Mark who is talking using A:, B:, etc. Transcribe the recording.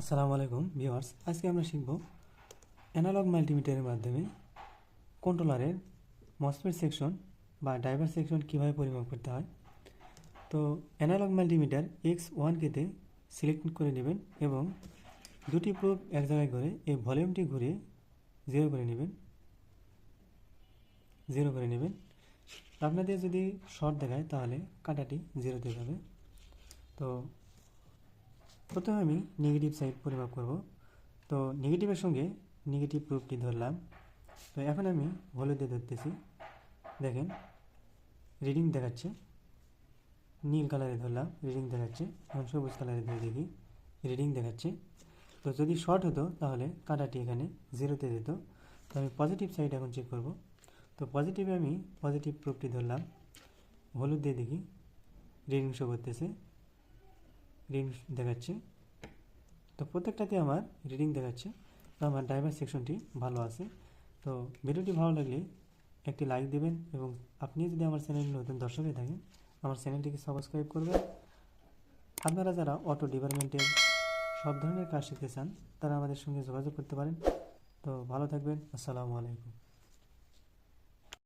A: আসসালামু আলাইকুম ভিউয়ার্স, আজকে আমরা শিখব অ্যানালগ মাল্টিমিটারের মাধ্যমে কন্ট্রোলারের মসফেট সেকশন বা ড্রাইভার সেকশন কীভাবে পরিমাপ করতে হয়। তো অ্যানালগ মাল্টিমিটার X1K-তে সিলেক্ট করে নেবেন এবং দুটি প্রোব এক জায়গায় করে এই ভলিউমটি ঘুরিয়ে জিরো করে নেবেন। আপনাদের যদি শর্ট দেখায় তাহলে কাঁটাটি জিরোতে যাবে। তো প্রথমে আমি নেগেটিভ সাইড পরিমাপ করব। তো নেগেটিভের সঙ্গে নেগেটিভ প্রুফটি ধরলাম। তো এখন আমি হলুদে ধরতেছি, দেখেন রিডিং দেখাচ্ছে। নীল কালারে ধরলাম, রিডিং দেখাচ্ছে। এখন সবুজ কালারে ধরে দেখি, রিডিং দেখাচ্ছে। তো যদি শর্ট হতো তাহলে কাঁটাটি এখানে জিরোতে যেত। তো আমি পজিটিভ সাইড এখন চেক করব। তো পজিটিভে আমি পজিটিভ প্রুফটি ধরলাম, হলুদ দিয়ে দেখি, রিডিং শো করতেছে, রিডিং দেখাচ্ছে। তো প্রত্যেকটাতে আমার রিডিং দেখাচ্ছে। তো আমার ড্রাইভার সেকশনটি ভালো আছে। তো ভিডিওটি ভালো লাগলে একটি লাইক দেবেন এবং আপনি যদি আমার চ্যানেল নতুন দর্শক হয়ে থাকেন আমার চ্যানেলটিকে সাবস্ক্রাইব করবেন। আপনারা যারা অটো ডিপার্টমেন্টের সব ধরনের কাজ শিখতে চান তারা আমাদের সঙ্গে যোগাযোগ করতে পারেন। তো ভালো থাকবেন। আসসালামু আলাইকুম।